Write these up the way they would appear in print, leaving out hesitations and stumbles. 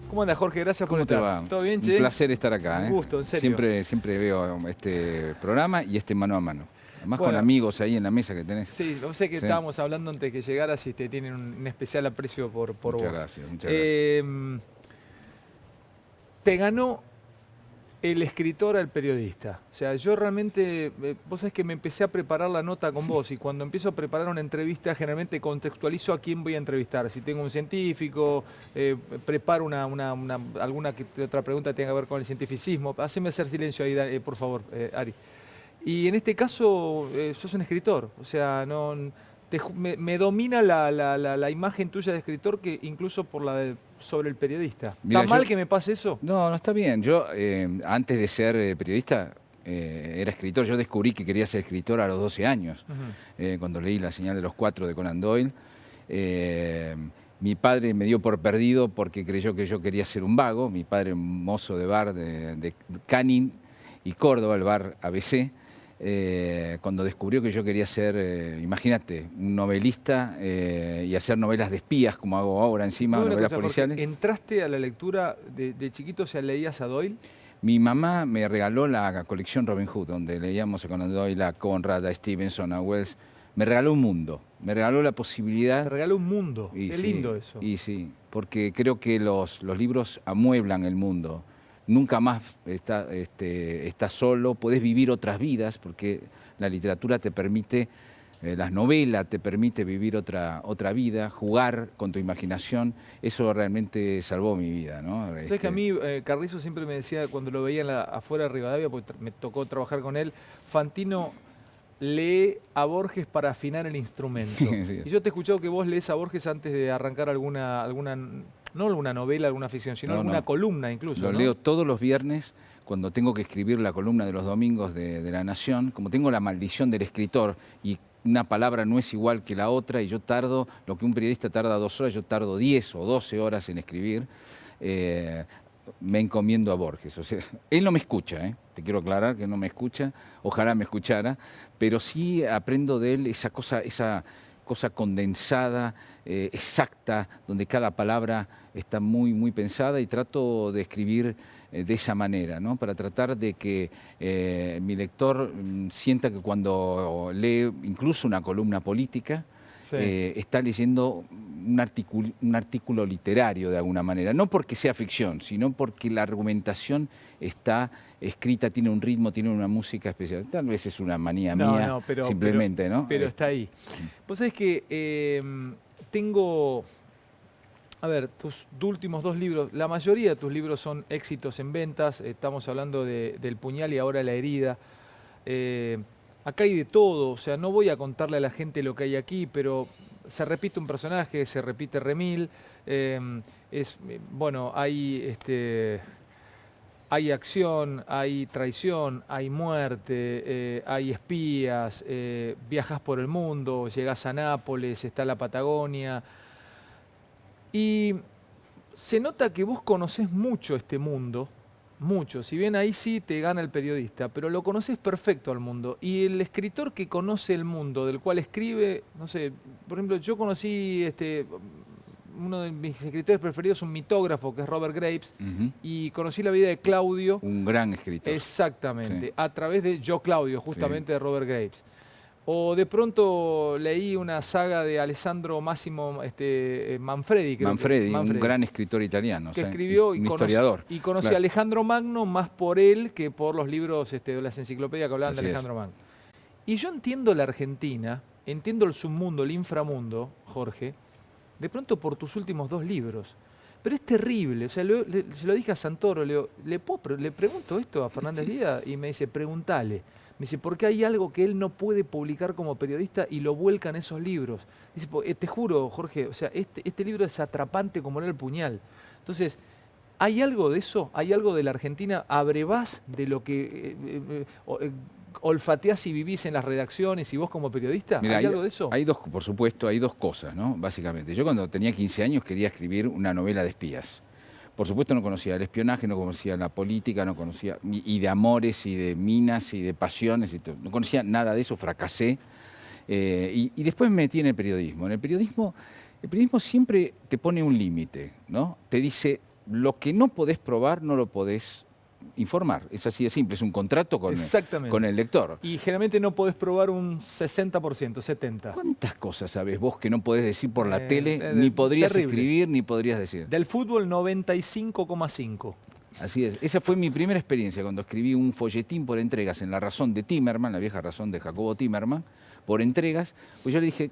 ¿Cómo anda, Jorge? Gracias por ¿Cómo te estar. va? ¿Todo bien, Un che? placer estar acá. Un gusto, en serio. Siempre veo este programa y este mano a mano. Además con Bueno, amigos ahí en la mesa que tenés. sí, yo sé que Sí. estábamos hablando antes que llegaras y te tienen un especial aprecio por Muchas vos. gracias, muchas gracias. Te ganó el escritor al periodista. O sea, yo realmente, vos sabés que me empecé a preparar la nota con vos y cuando empiezo a preparar una entrevista generalmente contextualizo a quién voy a entrevistar. Si tengo un científico, preparo alguna otra pregunta que tenga que ver con el cientificismo. Haceme hacer silencio ahí, por favor, Ari. Y en este caso, sos un escritor. O sea, no, me domina la imagen tuya de escritor que incluso por sobre el periodista. Mira, ¿Está mal que me pase eso? No, no está bien. Yo, antes de ser periodista, era escritor. Yo descubrí que quería ser escritor a los 12 años, cuando leí La señal de los cuatro de Conan Doyle. Mi padre me dio por perdido porque creyó que yo quería ser un vago. Mi padre, un mozo de bar de Canning y Córdoba, el bar ABC. Cuando descubrió que yo quería ser, imagínate, un novelista y hacer novelas de espías, como hago ahora encima, Una novelas cosa, policiales. Jorge, ¿entraste a la lectura de chiquito, o sea, leías a Doyle? Mi mamá me regaló la colección Robin Hood, donde leíamos a Conan Doyle, a Conrad, a Stevenson, a Wells. Me regaló un mundo, me regaló la posibilidad. Te regaló un mundo. Y Qué sí, lindo eso. Y sí, porque creo que los libros amueblan el mundo. Nunca más estás solo, podés vivir otras vidas, porque la literatura te permite, las novelas te permite vivir otra vida, jugar con tu imaginación. Eso realmente salvó mi vida, ¿no? Sabes que a mí Carrizo siempre me decía, cuando lo veía afuera de Rivadavia, porque me tocó trabajar con él, Fantino lee a Borges para afinar el instrumento. Sí. Y yo te he escuchado que vos lees a Borges antes de arrancar no alguna novela, alguna ficción, sino alguna columna incluso. Lo leo todos los viernes cuando tengo que escribir la columna de los domingos de La Nación. Como tengo la maldición del escritor y una palabra no es igual que la otra y yo tardo, lo que un periodista tarda 2 horas, yo tardo 10 o 12 horas en escribir. Me encomiendo a Borges. O sea, él no me escucha, te quiero aclarar que no me escucha, ojalá me escuchara, pero sí aprendo de él esa cosa condensada, exacta, donde cada palabra está muy, muy pensada y trato de escribir de esa manera, ¿no? Para tratar de que mi lector sienta que cuando lee incluso una columna política, Sí. Está leyendo un artículo literario de alguna manera, no porque sea ficción, sino porque la argumentación está escrita, tiene un ritmo, tiene una música especial. Tal vez es una manía mía, simplemente, ¿no? Pero está ahí. Vos sabés que tengo... A ver, tus últimos 2 libros, la mayoría de tus libros son éxitos en ventas, estamos hablando del Puñal y ahora La herida. Acá hay de todo, o sea, no voy a contarle a la gente lo que hay aquí, pero se repite un personaje, se repite Remil, bueno, hay acción, hay traición, hay muerte, hay espías, viajas por el mundo, llegás a Nápoles, está la Patagonia, y se nota que vos conocés mucho este mundo, mucho, si bien ahí sí te gana el periodista, pero lo conoces perfecto al mundo. Y el escritor que conoce el mundo, del cual escribe, no sé, por ejemplo, yo conocí uno de mis escritores preferidos, un mitógrafo, que es Robert Graves, y conocí la vida de Claudio. Un gran escritor. Exactamente, sí. A través de Yo Claudio, justamente de Robert Graves. O de pronto leí una saga de Alessandro Massimo Manfredi, creo Manfredi, un gran escritor italiano, que escribió un historiador. Y conocí a Alejandro Magno más por él que por los libros de las enciclopedias que hablaban de Alejandro Magno. Y yo entiendo la Argentina, entiendo el submundo, el inframundo, Jorge, de pronto por tus últimos 2 libros. Pero es terrible, o sea, se lo dije a Santoro, le pregunto esto a Fernández Díaz y me dice, preguntale. Me dice, porque hay algo que él no puede publicar como periodista y lo vuelca en esos libros. Dice, te juro, Jorge, o sea, este libro es atrapante como era El Puñal. Entonces, ¿hay algo de eso? ¿Hay algo de la Argentina? ¿Abrevás de lo que olfateás y vivís en las redacciones y vos como periodista? Mira, ¿Hay algo de eso? Por supuesto, hay 2 cosas, ¿no? Básicamente. Yo cuando tenía 15 años quería escribir una novela de espías. Por supuesto no conocía el espionaje, no conocía la política, no conocía, y de amores, y de minas, y de pasiones, no conocía nada de eso, fracasé. Y después me metí en el periodismo. En el periodismo siempre te pone un límite, ¿no? Te dice, lo que no podés probar no lo podés informar. Es así de simple, es un contrato con el lector. Y generalmente no podés probar un 60%, 70%. ¿Cuántas cosas sabés vos que no podés decir por la tele, ni podrías escribir, ni podrías decir? Del fútbol, 95,5%. Así es. Esa fue mi primera experiencia cuando escribí un folletín por entregas en La Razón de Timerman, la vieja Razón de Jacobo Timerman, por entregas. Pues yo le dije,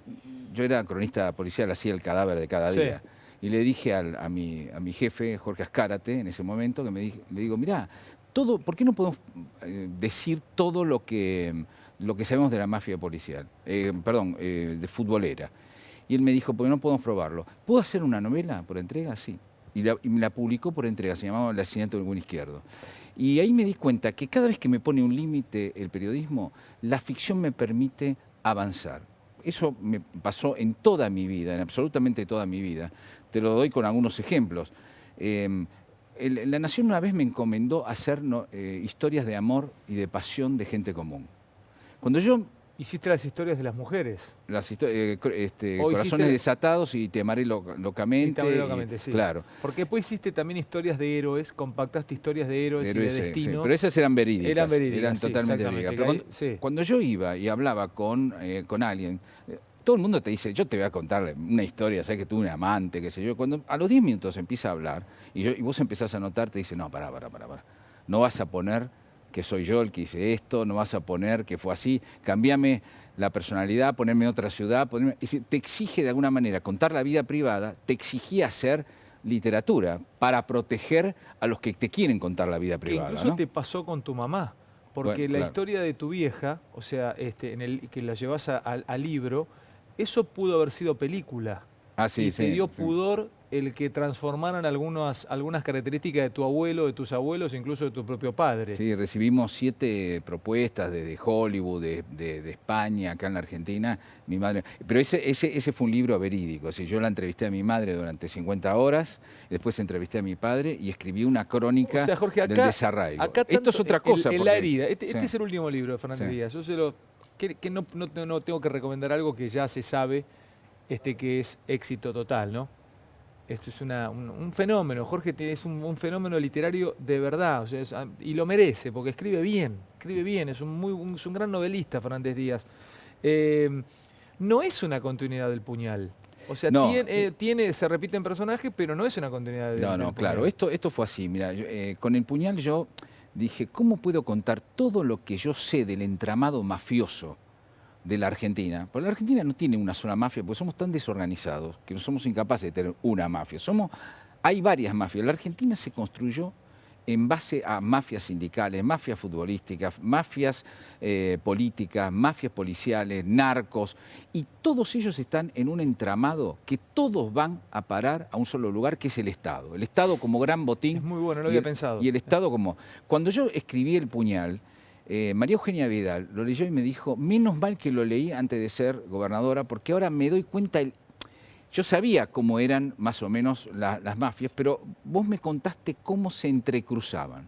yo era cronista policial, hacía el cadáver de cada día. Y le dije a mi jefe, Jorge Azcárate, en ese momento, que le digo, mirá, ¿por qué no podemos decir todo lo que sabemos de la mafia policial? De futbolera. Y él me dijo, ¿por qué no podemos probarlo? ¿Puedo hacer una novela por entrega? Sí. Y me la publicó por entrega, se llamaba El asesinato del buen izquierdo. Y ahí me di cuenta que cada vez que me pone un límite el periodismo, la ficción me permite avanzar. Eso me pasó en toda mi vida, en absolutamente toda mi vida. Te lo doy con algunos ejemplos. La Nación una vez me encomendó hacer historias de amor y de pasión de gente común. Cuando yo... Hiciste las historias de las mujeres. Corazones desatados y Te amaré locamente. Te amaré locamente, sí. Claro. Porque después hiciste también historias de héroes, compactaste historias de héroes y de destino. Sí, pero esas eran verídicas. Eran totalmente verídicas. Pero cuando yo iba y hablaba con alguien, todo el mundo te dice, yo te voy a contar una historia, sabes que tuve un amante, qué sé yo. Cuando a los 10 minutos empieza a hablar y vos empezás a notar, te dice, no, pará. No vas a poner que soy yo el que hice esto, no vas a poner que fue así, cambiame la personalidad, ponerme en otra ciudad, te exige de alguna manera contar la vida privada, te exigía hacer literatura para proteger a los que te quieren contar la vida privada. Incluso te pasó con tu mamá, porque la historia de tu vieja, o sea, que la llevas al libro, eso pudo haber sido película. Y te dio pudor el que transformaran algunas características de tu abuelo, de tus abuelos, incluso de tu propio padre. Sí, recibimos 7 propuestas desde Hollywood, de España, acá en la Argentina. Mi madre, pero ese fue un libro verídico. Yo la entrevisté a mi madre durante 50 horas, después entrevisté a mi padre y escribí una crónica del desarraigo. Esto es otra cosa. La herida. Este es el último libro de Fernández Díaz. Yo no tengo que recomendar algo que ya se sabe, que es éxito total, ¿no? Esto es un fenómeno, Jorge es un fenómeno literario de verdad, o sea, y lo merece, porque escribe bien, es un gran novelista Fernández Díaz. No es una continuidad del Puñal, o sea, no, se repiten personajes, pero no es una continuidad del Puñal. Claro, esto fue así, mira, con El Puñal yo dije, ¿cómo puedo contar todo lo que yo sé del entramado mafioso de la Argentina? Porque la Argentina no tiene una sola mafia, porque somos tan desorganizados que no somos incapaces de tener una mafia. Hay varias mafias. La Argentina se construyó en base a mafias sindicales, mafias futbolísticas, mafias políticas, mafias policiales, narcos, y todos ellos están en un entramado que todos van a parar a un solo lugar, que es el Estado. El Estado como gran botín. Es muy bueno, no lo había pensado. Y el Estado como... Cuando yo escribí El Puñal, María Eugenia Vidal lo leyó y me dijo, menos mal que lo leí antes de ser gobernadora, porque ahora me doy cuenta, yo sabía cómo eran más o menos las mafias, pero vos me contaste cómo se entrecruzaban.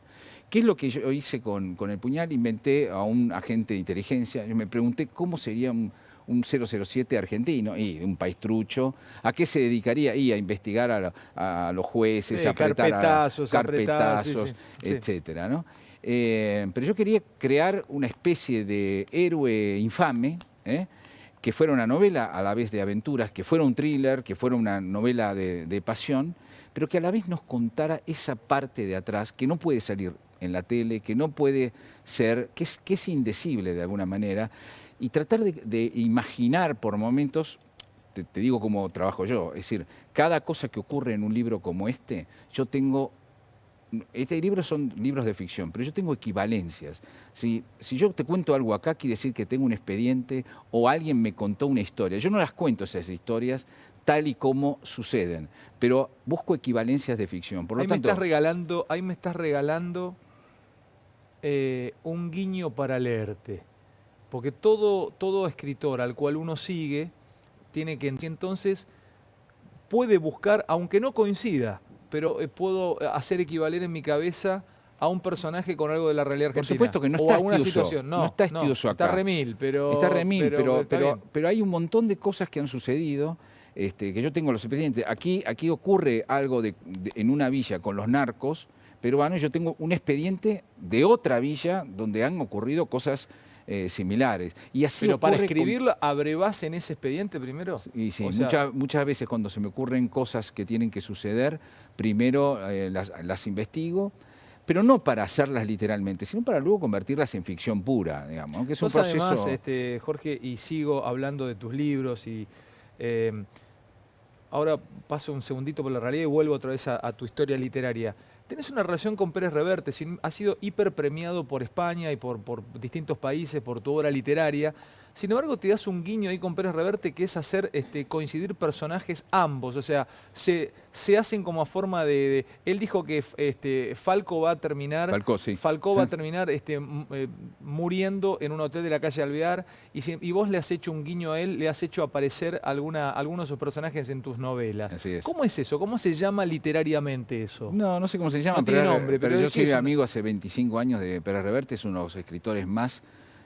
¿Qué es lo que yo hice con El Puñal? Inventé a un agente de inteligencia, yo me pregunté cómo sería un 007 argentino, y de un país trucho, ¿a qué se dedicaría? A investigar a los jueces, a apretar carpetazos, etcétera, ¿no? Pero yo quería crear una especie de héroe infame, que fuera una novela a la vez de aventuras, que fuera un thriller, que fuera una novela de pasión, pero que a la vez nos contara esa parte de atrás que no puede salir en la tele, que no puede ser, que es indecible de alguna manera, y tratar de imaginar por momentos, te digo cómo trabajo yo, es decir, cada cosa que ocurre en un libro como este, yo tengo... Este libro son libros de ficción, pero yo tengo equivalencias. Si yo te cuento algo acá, quiere decir que tengo un expediente o alguien me contó una historia. Yo no las cuento esas historias tal y como suceden, pero busco equivalencias de ficción. Por lo tanto, ahí me estás regalando un guiño para leerte. Porque todo escritor al cual uno sigue tiene que entonces puede buscar, aunque no coincida, pero puedo hacer equivaler en mi cabeza a un personaje con algo de la realidad argentina. Por supuesto que no está Estiuso. No está Estiuso acá. Está Remil, pero... Está Remil, pero hay un montón de cosas que han sucedido que yo tengo los expedientes. Aquí ocurre algo en una villa con los narcos peruanos, yo tengo un expediente de otra villa donde han ocurrido cosas similares. Y así pero para escribirlo, ¿abrevás en ese expediente primero? Y sí, o sea, muchas veces cuando se me ocurren cosas que tienen que suceder, primero las investigo, pero no para hacerlas literalmente, sino para luego convertirlas en ficción pura, digamos, que es un proceso... Además, Jorge, y sigo hablando de tus libros, y ahora paso un segundito por la realidad y vuelvo otra vez a tu historia literaria. Tenés una relación con Pérez Reverte, has sido hiper premiado por España y por distintos países, por tu obra literaria. Sin embargo, te das un guiño ahí con Pérez Reverte, que es hacer coincidir personajes ambos. O sea, se hacen como a forma de... Él dijo que Falco va a terminar... Falcó va a terminar muriendo en un hotel de la calle Alvear, y vos le has hecho un guiño a él, le has hecho aparecer algunos de sus personajes en tus novelas. Así es. ¿Cómo es eso? ¿Cómo se llama literariamente eso? No sé cómo se llama, no tiene nombre, pero yo soy amigo hace 25 años de Pérez Reverte, es uno de los escritores más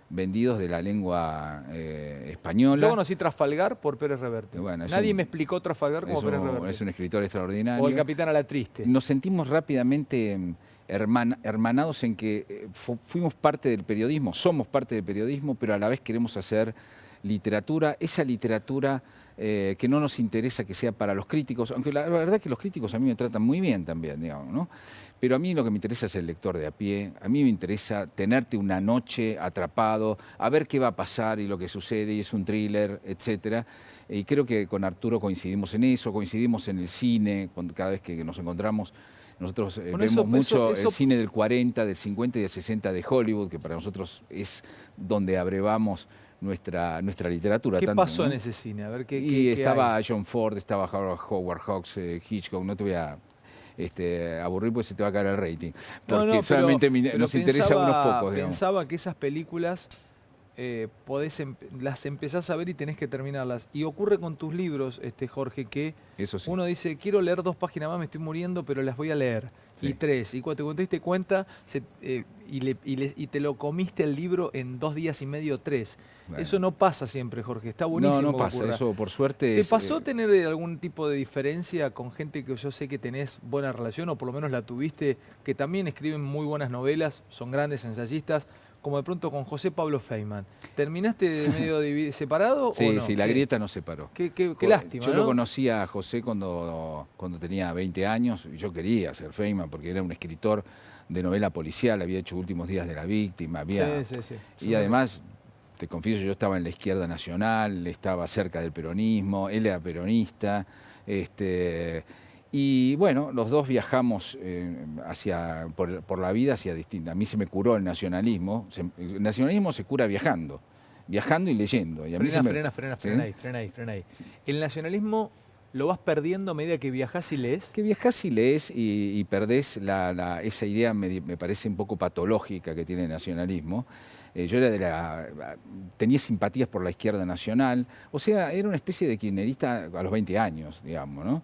vendidos de la lengua española. Yo conocí Trafalgar por Pérez Reverte. Bueno, nadie me explicó Trafalgar como Pérez Reverte. Es un escritor extraordinario. O El Capitán a la Triste. Nos sentimos rápidamente hermanados en que fuimos parte del periodismo, somos parte del periodismo, pero a la vez queremos hacer literatura, esa literatura que no nos interesa que sea para los críticos, aunque la verdad es que los críticos a mí me tratan muy bien también, digamos, ¿no? Pero a mí lo que me interesa es el lector de a pie, a mí me interesa tenerte una noche atrapado, a ver qué va a pasar y lo que sucede, y es un thriller, etcétera. Y creo que con Arturo coincidimos en eso, coincidimos en el cine, cada vez que nos encontramos. Nosotros vemos mucho el cine del 40, del 50 y del 60 de Hollywood, que para nosotros es donde abrevamos nuestra literatura. ¿Qué pasó en ese cine? A ver, estaba John Ford, estaba Howard Hawks, Hitchcock, no te voy a aburrir porque se te va a caer el rating. Porque solamente nos interesa a unos pocos. Pensaba que esas películas las empezás a ver y tenés que terminarlas. Y ocurre con tus libros, Jorge, que eso sí. Uno dice, quiero leer 2 páginas más, me estoy muriendo, pero las voy a leer. Sí. Y 3. Y cuando te diste cuenta, y te lo comiste el libro en 2 días y medio, 3. Bueno. Eso no pasa siempre, Jorge. Está buenísimo. No pasa, eso por suerte. ¿Te pasó tener algún tipo de diferencia con gente que yo sé que tenés buena relación, o por lo menos la tuviste, que también escriben muy buenas novelas, son grandes ensayistas, como de pronto con José Pablo Feynman? ¿Terminaste medio separado sí, o no? Sí, la grieta nos separó. Qué lástima, Yo lo conocí a José cuando tenía 20 años, y yo quería ser Feynman porque era un escritor de novela policial, había hecho Últimos días de la víctima, Sí. Y además, te confieso, yo estaba en la izquierda nacional, estaba cerca del peronismo, él era peronista, y bueno, los dos viajamos por la vida hacia distintas. A mí se me curó el nacionalismo. El nacionalismo se cura viajando y leyendo. Y a frena ahí. El nacionalismo lo vas perdiendo a medida que viajás y lees. Que viajás y lees y perdés esa idea, me parece un poco patológica que tiene el nacionalismo. Yo tenía simpatías por la izquierda nacional, o sea, era una especie de kirchnerista a los 20 años, digamos, ¿no?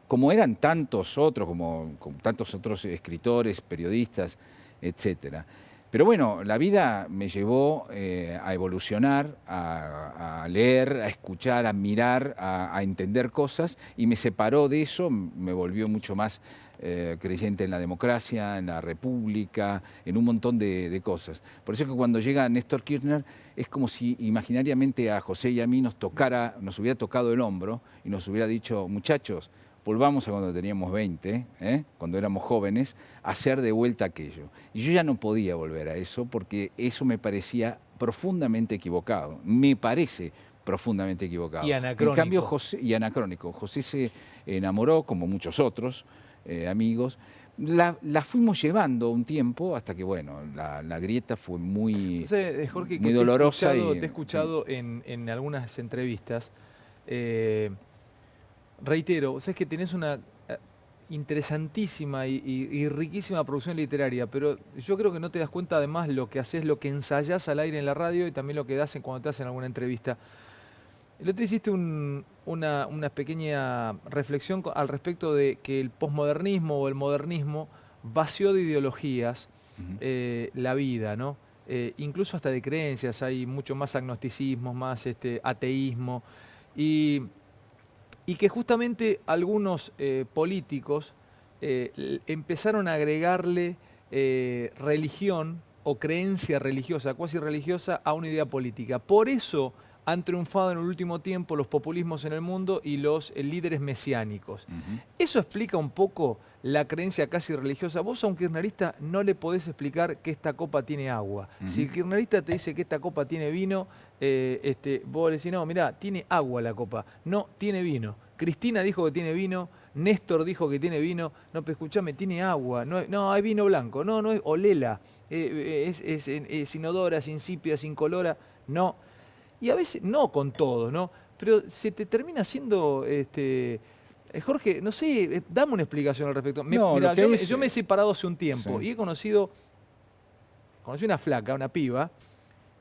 Como eran tantos otros, como tantos otros escritores, periodistas, etcétera. Pero bueno, la vida me llevó a evolucionar, a leer, a escuchar, a mirar, a entender cosas, y me separó de eso, me volvió mucho más creyente en la democracia, en la república, en un montón de cosas. Por eso es que cuando llega Néstor Kirchner es como si imaginariamente a José y a mí nos hubiera tocado el hombro y nos hubiera dicho, muchachos, volvamos a cuando teníamos 20, cuando éramos jóvenes, a hacer de vuelta aquello. Y yo ya no podía volver a eso porque eso me parecía profundamente equivocado. Me parece profundamente equivocado. Y anacrónico. En cambio, José se enamoró, como muchos otros amigos. La fuimos llevando un tiempo hasta que, bueno, la grieta fue muy, Jorge, muy dolorosa. Te he escuchado en algunas entrevistas. Reitero, sabes que tenés una interesantísima y riquísima producción literaria, pero yo creo que no te das cuenta además lo que haces, lo que ensayás al aire en la radio y también lo que das cuando te hacen alguna entrevista. El otro día hiciste una pequeña reflexión al respecto de que el posmodernismo o el modernismo vació de ideologías la vida, ¿no? Incluso hasta de creencias, hay mucho más agnosticismo, más ateísmo. Y y que justamente algunos políticos empezaron a agregarle religión o creencia religiosa, cuasi religiosa, a una idea política. Por eso han triunfado en el último tiempo los populismos en el mundo y los líderes mesiánicos. Eso explica un poco la creencia casi religiosa. Vos a un kirchnerista no le podés explicar que esta copa tiene agua. Si el kirchnerista te dice que esta copa tiene vino, vos le decís, no, mirá, tiene agua la copa. No, tiene vino. Cristina dijo que tiene vino, Néstor dijo que tiene vino. No, pero escuchame, tiene agua. No, hay vino blanco. No es olela. Es inodora, es insípida, es incolora. No. Y a veces, no con todo, ¿no? Pero se te termina haciendo, Jorge, no sé, dame una explicación al respecto. Mirá, yo me he separado hace un tiempo y conocí una flaca, una piba,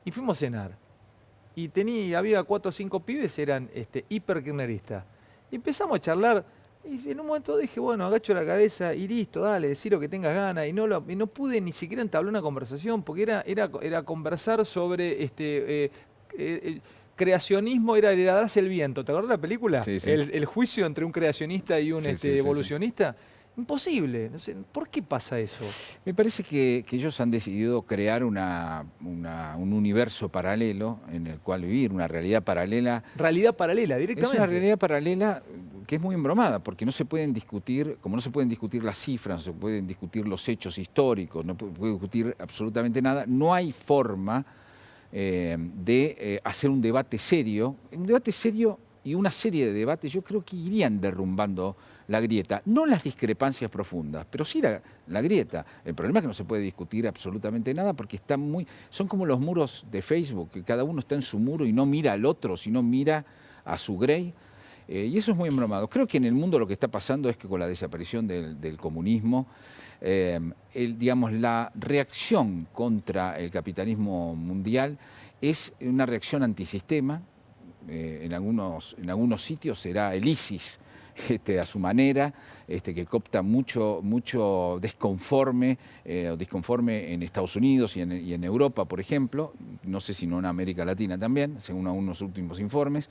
y fuimos a cenar. Y había 4 o 5 pibes, eran hiper kirchneristas. Y empezamos a charlar, y en un momento dije, bueno, agacho la cabeza y listo, dale, decí lo que tengas ganas. Y no pude ni siquiera entablar una conversación, porque era conversar sobre creacionismo, era heredarse el viento. ¿Te acordás de la película? Sí. El juicio entre un creacionista y un evolucionista. Imposible. No sé, ¿por qué pasa eso? Me parece que ellos han decidido crear un universo paralelo en el cual vivir, una realidad paralela. Realidad paralela, directamente. Es una realidad paralela que es muy embromada, porque no se pueden discutir, como no se pueden discutir las cifras, no se pueden discutir los hechos históricos, no se puede discutir absolutamente nada. No hay forma de hacer un debate serio y una serie de debates yo creo que irían derrumbando la grieta, no las discrepancias profundas, pero sí la grieta. El problema es que no se puede discutir absolutamente nada porque son como los muros de Facebook, que cada uno está en su muro y no mira al otro, sino mira a su grey. Y eso es muy embromado. Creo que en el mundo lo que está pasando es que con la desaparición del comunismo, digamos, la reacción contra el capitalismo mundial es una reacción antisistema. En algunos sitios será el ISIS, a su manera, que copta mucho disconforme en Estados Unidos y en Europa, por ejemplo, no sé si no en América Latina también, según algunos últimos informes.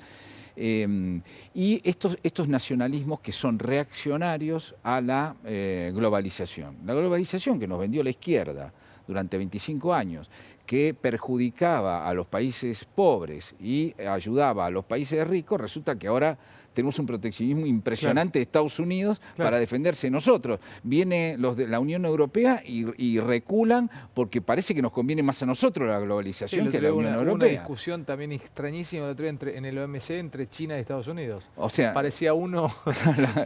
Y estos nacionalismos que son reaccionarios a la globalización. La globalización que nos vendió la izquierda durante 25 años, que perjudicaba a los países pobres y ayudaba a los países ricos, resulta que ahora tenemos un proteccionismo impresionante de Estados Unidos para defenderse de nosotros. Viene los de la Unión Europea y reculan porque parece que nos conviene más a nosotros la globalización que a la Unión Europea. Una discusión también extrañísima en el OMC entre China y Estados Unidos. O sea, parecía uno,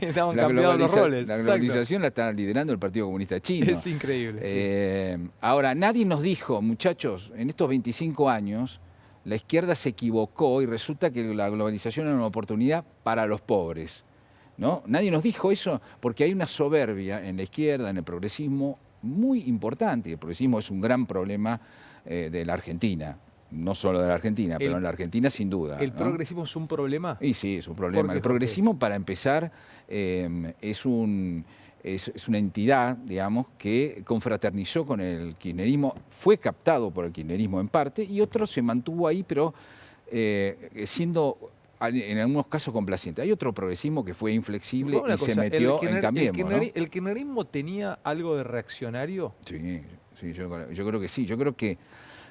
estaban cambiados los roles. La globalización la está liderando el Partido Comunista Chino. Es increíble. Ahora, nadie nos dijo, muchachos, en estos 25 años, la izquierda se equivocó y resulta que la globalización era una oportunidad para los pobres, ¿no? Nadie nos dijo eso porque hay una soberbia en la izquierda, en el progresismo, muy importante. El progresismo es un gran problema de la Argentina. No solo de la Argentina, pero en la Argentina sin duda. ¿El progresismo es un problema? Y sí, es un problema. El progresismo, para empezar, es una entidad, digamos, que confraternizó con el kirchnerismo, fue captado por el kirchnerismo en parte, y otro se mantuvo ahí, pero siendo en algunos casos complaciente. Hay otro progresismo que fue inflexible y se metió en Cambiemos, ¿no? ¿El kirchnerismo tenía algo de reaccionario? Sí, yo creo que sí. Yo creo que,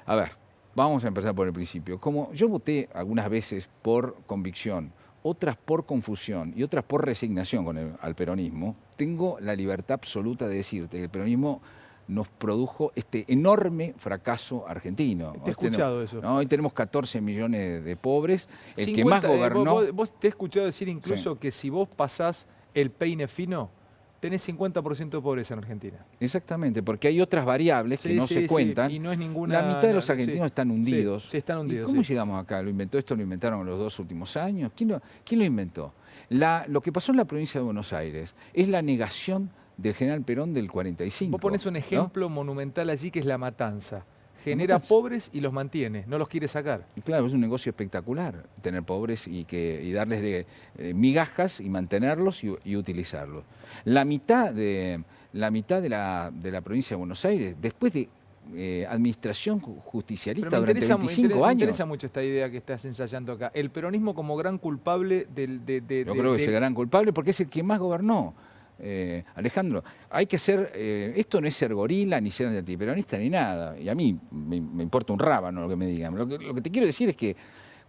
a ver, vamos a empezar por el principio. Como yo voté algunas veces por convicción, otras por confusión y otras por resignación al peronismo, tengo la libertad absoluta de decirte que el peronismo nos produjo este enorme fracaso argentino. Te he escuchado eso. ¿No? Hoy tenemos 14 millones de pobres. El que más gobernó... Vos te he escuchado decir incluso que si vos pasás el peine fino, tenés 50% de pobreza en Argentina. Exactamente, porque hay otras variables que no se cuentan. Y no es ninguna... La mitad de los argentinos están hundidos. Sí, están hundidos. ¿Y cómo llegamos acá? ¿Lo inventaron en los 2 últimos años? ¿Quién lo inventó? Lo que pasó en la provincia de Buenos Aires es la negación del general Perón del 45. Vos ponés un ejemplo monumental allí que es La Matanza. Genera pobres y los mantiene, no los quiere sacar. Y claro, es un negocio espectacular tener pobres y darles migajas y mantenerlos y utilizarlos. La mitad de la provincia de Buenos Aires, después de administración justicialista Pero durante 25 años. Me interesa mucho esta idea que estás ensayando acá. El peronismo como gran culpable Yo creo que es el gran culpable porque es el que más gobernó. Alejandro, hay que ser, esto no es ser gorila, ni ser antiperonista, ni nada. Y a mí me importa un rábano lo que me digan. Lo que te quiero decir es que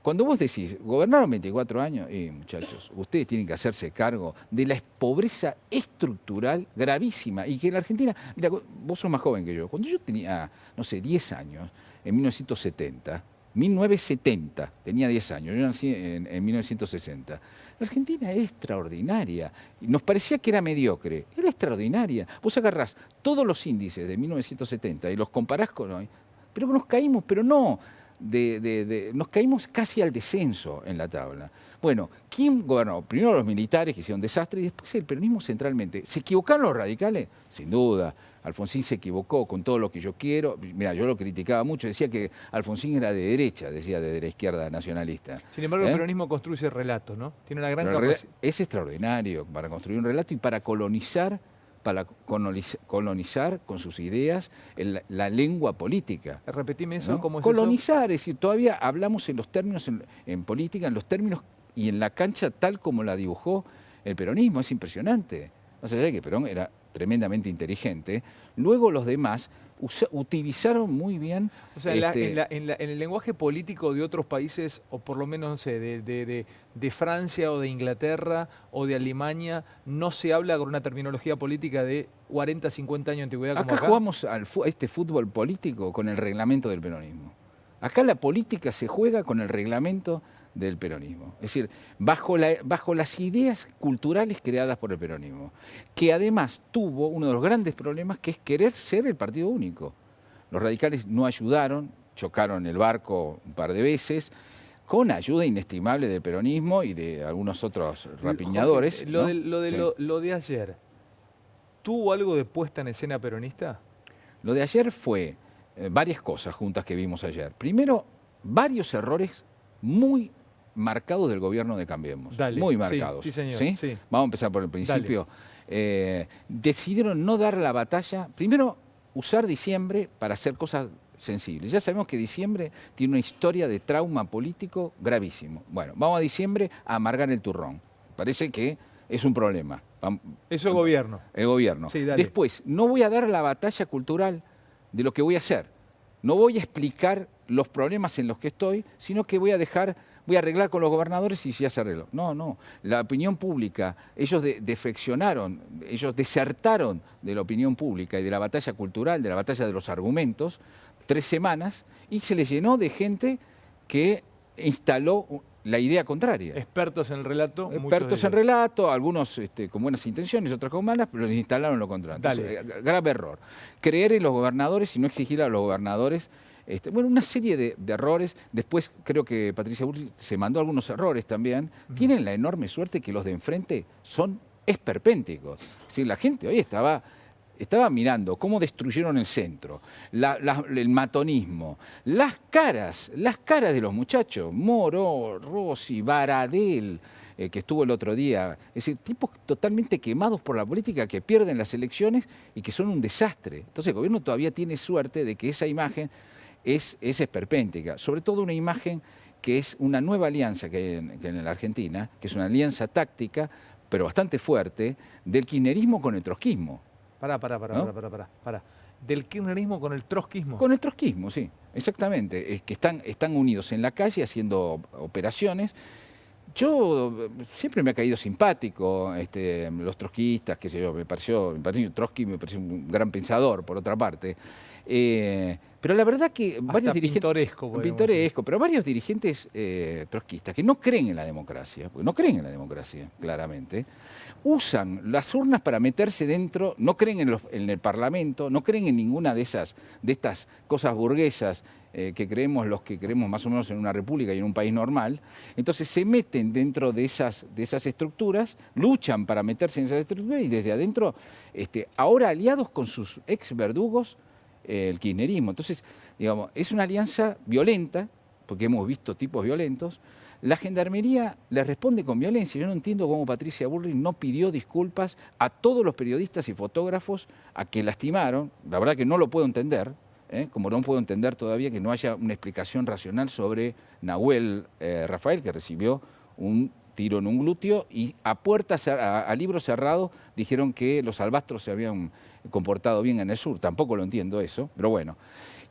cuando vos decís, gobernaron 24 años, muchachos, ustedes tienen que hacerse cargo de la pobreza estructural gravísima. Y que en la Argentina, mira, vos sos más joven que yo. Cuando yo tenía, no sé, 10 años, en 1970, tenía 10 años, yo nací en 1960. La Argentina es extraordinaria. Nos parecía que era mediocre. Era extraordinaria. Vos agarrás todos los índices de 1970 y los comparás con hoy, pero nos caímos, pero no... nos caímos casi al descenso en la tabla. Bueno, ¿quién gobernó? Primero los militares que hicieron desastre y después el peronismo centralmente. ¿Se equivocaron los radicales? Sin duda. Alfonsín se equivocó con todo lo que yo quiero. Mira, yo lo criticaba mucho, decía que Alfonsín era de derecha, decía de la izquierda nacionalista. Sin embargo, el peronismo construye relatos, ¿no? Tiene una gran capacidad. Es extraordinario para construir un relato y para colonizar con sus ideas la lengua política. Repetime eso, ¿no? ¿Cómo es colonizar, eso? Es decir, todavía hablamos en los términos, en política, en los términos y en la cancha tal como la dibujó el peronismo. Es impresionante. Más allá de que Perón era tremendamente inteligente, luego los demás utilizaron muy bien... O sea, en el lenguaje político de otros países, o por lo menos, no sé, de Francia o de Inglaterra o de Alemania, no se habla con una terminología política de 40, 50 años de antigüedad como acá. Jugamos a este fútbol político con el reglamento del peronismo. Acá la política se juega con el reglamento del peronismo. Es decir, bajo las ideas culturales creadas por el peronismo, que además tuvo uno de los grandes problemas, que es querer ser el partido único. Los radicales no ayudaron, chocaron el barco un par de veces, con ayuda inestimable del peronismo y de algunos otros rapiñadores. Jorge, lo de ayer, ¿tuvo algo de puesta en escena peronista? Lo de ayer fue varias cosas juntas que vimos ayer. Primero, varios errores muy marcados del gobierno de Cambiemos. Dale, muy marcados. Sí, señor. ¿Sí? Sí. Vamos a empezar por el principio. Decidieron no dar la batalla. Primero, usar diciembre para hacer cosas sensibles. Ya sabemos que diciembre tiene una historia de trauma político gravísimo. Bueno, vamos a diciembre a amargar el turrón. Parece que es un problema. Eso es gobierno. El gobierno. Sí, dale. Después, no voy a dar la batalla cultural de lo que voy a hacer. No voy a explicar los problemas en los que estoy, sino que voy a arreglar con los gobernadores y ya se arregló. No. La opinión pública, ellos defeccionaron, ellos desertaron de la opinión pública y de la batalla cultural, de la batalla de los argumentos, 3 semanas, y se les llenó de gente que instaló la idea contraria. Expertos en el relato. Expertos en relato, algunos con buenas intenciones, otros con malas, pero les instalaron lo contrario. Entonces, grave error. Creer en los gobernadores y no exigir a los gobernadores. Una serie de errores. Después creo que Patricia Bullrich se mandó algunos errores también. Tienen la enorme suerte que los de enfrente son esperpénticos. Es decir, la gente hoy estaba mirando cómo destruyeron el centro, el matonismo, las caras de los muchachos, Moro, Rossi, Baradel, que estuvo el otro día. Es decir, tipos totalmente quemados por la política que pierden las elecciones y que son un desastre. Entonces el gobierno todavía tiene suerte de que esa imagen es esperpéntica, sobre todo una imagen que es una nueva alianza que hay en la Argentina, que es una alianza táctica, pero bastante fuerte, del kirchnerismo con el trotskismo. Pará. ¿Del kirchnerismo con el trotskismo? Con el trotskismo, sí, exactamente. Es que están unidos en la calle haciendo operaciones. Yo siempre me ha caído simpático los trotskistas, qué sé yo, me pareció Trotsky me pareció un gran pensador, por otra parte. Pero la verdad que varios dirigentes... Pintoresco, pero varios dirigentes trotskistas que no creen en la democracia, porque no creen en la democracia, claramente, usan las urnas para meterse dentro, no creen en el Parlamento, no creen en ninguna de estas cosas burguesas que creemos los que creemos más o menos en una república y en un país normal. Entonces se meten dentro de esas estructuras, luchan para meterse en esas estructuras y desde adentro, ahora aliados con sus ex verdugos, el kirchnerismo. Entonces, digamos, es una alianza violenta, porque hemos visto tipos violentos. La Gendarmería le responde con violencia. Yo no entiendo cómo Patricia Bullrich no pidió disculpas a todos los periodistas y fotógrafos a que lastimaron. La verdad que no lo puedo entender. como no puedo entender todavía que no haya una explicación racional sobre Nahuel Rafael, que recibió un tiro en un glúteo y a libro cerrado dijeron que los albastros se habían comportado bien en el sur. Tampoco lo entiendo eso, pero bueno.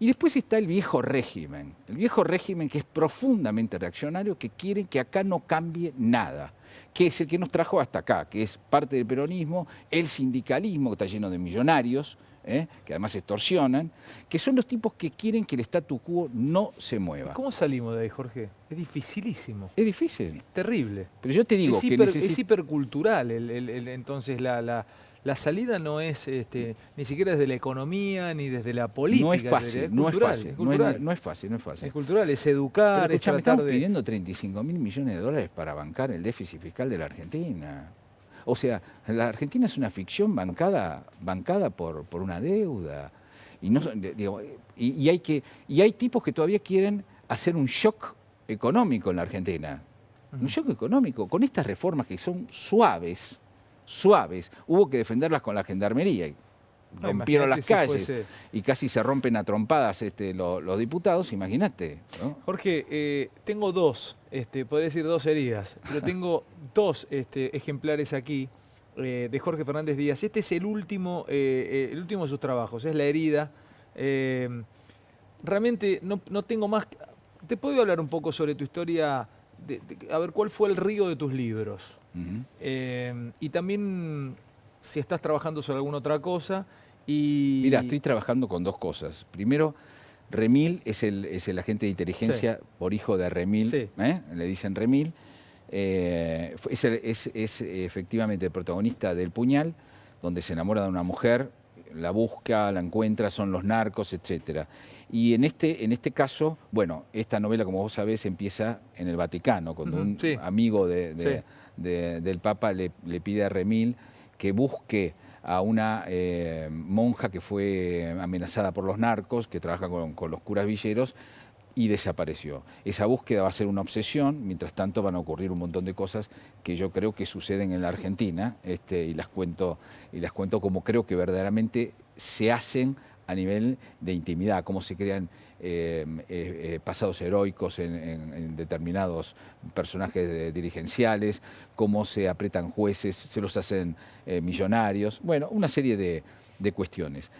Y después está el viejo régimen que es profundamente reaccionario, que quiere que acá no cambie nada, que es el que nos trajo hasta acá, que es parte del peronismo, el sindicalismo, que está lleno de millonarios, que además extorsionan, que son los tipos que quieren que el statu quo no se mueva. ¿Cómo salimos de ahí, Jorge? Es dificilísimo. Es difícil. Es terrible. Pero yo te digo es hipercultural. Entonces la salida no es ni siquiera desde la economía ni desde la política. No es fácil, no es fácil. No es fácil. Es cultural, es educar, es tratar estamos pidiendo 35.000 millones de dólares para bancar el déficit fiscal de la Argentina. O sea, la Argentina es una ficción bancada por una deuda. Y hay tipos que todavía quieren hacer un shock económico en la Argentina. Un shock económico con estas reformas que son suaves. Hubo que defenderlas con la gendarmería. Rompieron las calles y casi se rompen a trompadas los diputados, imagínate, ¿no? Jorge, tengo podría decir dos heridas, pero tengo dos ejemplares aquí de Jorge Fernández Díaz. Este es el último de sus trabajos, es La herida. Realmente no tengo más. ¿Te puedo hablar un poco sobre tu historia? A ver, ¿cuál fue el río de tus libros? Y también si estás trabajando sobre alguna otra cosa. Mira, estoy trabajando con dos cosas. Primero, Remil es el agente de inteligencia por hijo de Remil, le dicen Remil. Es efectivamente el protagonista del Puñal, donde se enamora de una mujer, la busca, la encuentra, son los narcos, etc. Y en este caso, bueno, esta novela, como vos sabés, empieza en el Vaticano, cuando un amigo del Papa le pide a Remil que busque a una monja que fue amenazada por los narcos, que trabaja con los curas villeros, y desapareció. Esa búsqueda va a ser una obsesión, mientras tanto van a ocurrir un montón de cosas que yo creo que suceden en la Argentina, y las cuento como creo que verdaderamente se hacen a nivel de intimidad, cómo se crean pasados heroicos en determinados personajes dirigenciales, cómo se apretan jueces, se los hacen millonarios, bueno, una serie de cuestiones.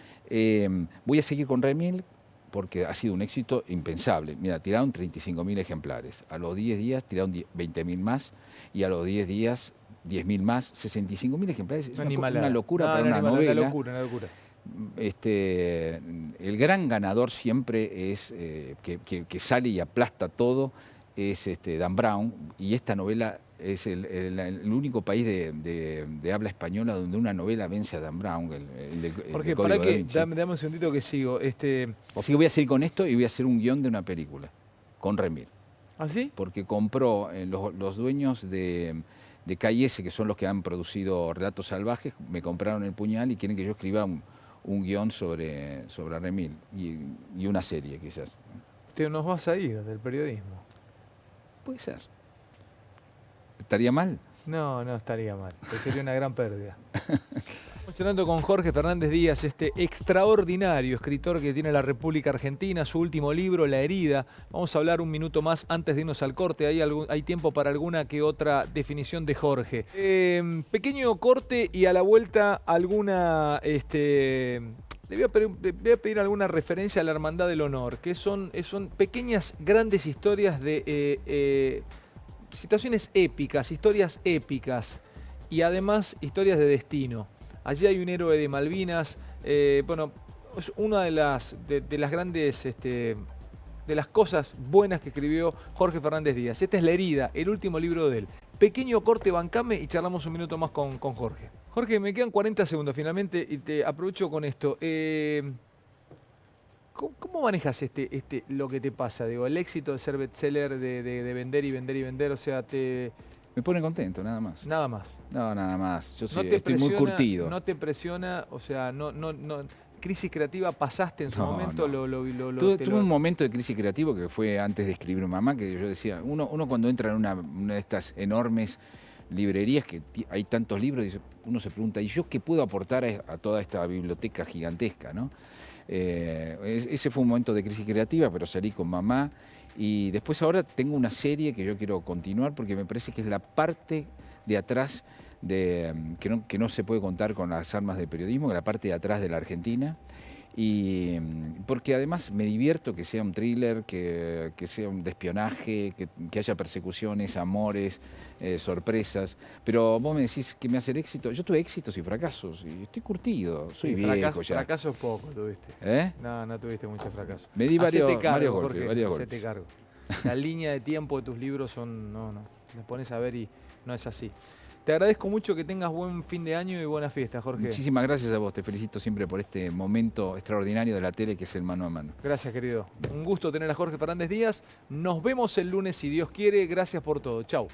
Voy a seguir con Remil porque ha sido un éxito impensable. Mira, tiraron 35.000 ejemplares, a los 10 días tiraron 20.000 más y a los 10 días 10.000 más, 65.000 ejemplares, es una locura para una novela. Una locura. El gran ganador siempre es, que sale y aplasta todo, es Dan Brown, y esta novela es el único país de habla española donde una novela vence a Dan Brown. Porque para que, dame un segundito que sigo. Así que voy a seguir con esto y voy a hacer un guión de una película, con Remil. ¿Ah, sí? Porque compró los dueños de KS, que son los que han producido Relatos Salvajes, me compraron El Puñal y quieren que yo escriba un guión sobre Remil y una serie, quizás. Nos vas a ir del periodismo. Puede ser. ¿Estaría mal? No estaría mal. Sería una gran pérdida. Estamos hablando con Jorge Fernández Díaz, este extraordinario escritor que tiene la República Argentina, su último libro, La herida. Vamos a hablar un minuto más antes de irnos al corte. Hay tiempo para alguna que otra definición de Jorge. Pequeño corte y a la vuelta alguna... Le voy a pedir alguna referencia a la Hermandad del Honor, que son pequeñas, grandes historias de situaciones épicas, historias épicas y además historias de destino. Allí hay un héroe de Malvinas, bueno, es una de las grandes, de las cosas buenas que escribió Jorge Fernández Díaz. Esta es La herida, el último libro de él. Pequeño corte, bancame y charlamos un minuto más con Jorge. Jorge, me quedan 40 segundos finalmente y te aprovecho con esto. ¿Cómo manejas lo que te pasa? Digo, el éxito de ser bestseller, de vender y vender y vender, o sea, me pone contento, nada más. Nada más. No, nada más. Yo estoy muy curtido. No te presiona, o sea, no. ¿Crisis creativa pasaste en su momento? No. Tuve un momento de crisis creativa que fue antes de escribir Mamá, que yo decía, uno cuando entra en una de estas enormes librerías que hay tantos libros, uno se pregunta, ¿y yo qué puedo aportar a toda esta biblioteca gigantesca, no? Ese fue un momento de crisis creativa, pero salí con mamá. Y después ahora tengo una serie que yo quiero continuar porque me parece que es la parte de atrás que no se puede contar con las armas del periodismo, que es la parte de atrás de la Argentina. Y porque además me divierto que sea un thriller, que sea un de espionaje, que haya persecuciones, amores, sorpresas. Pero vos me decís que me hace el éxito. Yo tuve éxitos y fracasos y estoy curtido, soy viejo ya. Fracasos poco tuviste. ¿Eh? No tuviste muchos fracasos. Me di varios golpes. Hacete cargo. La línea de tiempo de tus libros son... No. Te pones a ver y no es así. Te agradezco mucho, que tengas buen fin de año y buena fiesta, Jorge. Muchísimas gracias a vos, te felicito siempre por este momento extraordinario de la tele que es el mano a mano. Gracias, querido. Un gusto tener a Jorge Fernández Díaz. Nos vemos el lunes si Dios quiere. Gracias por todo. Chau.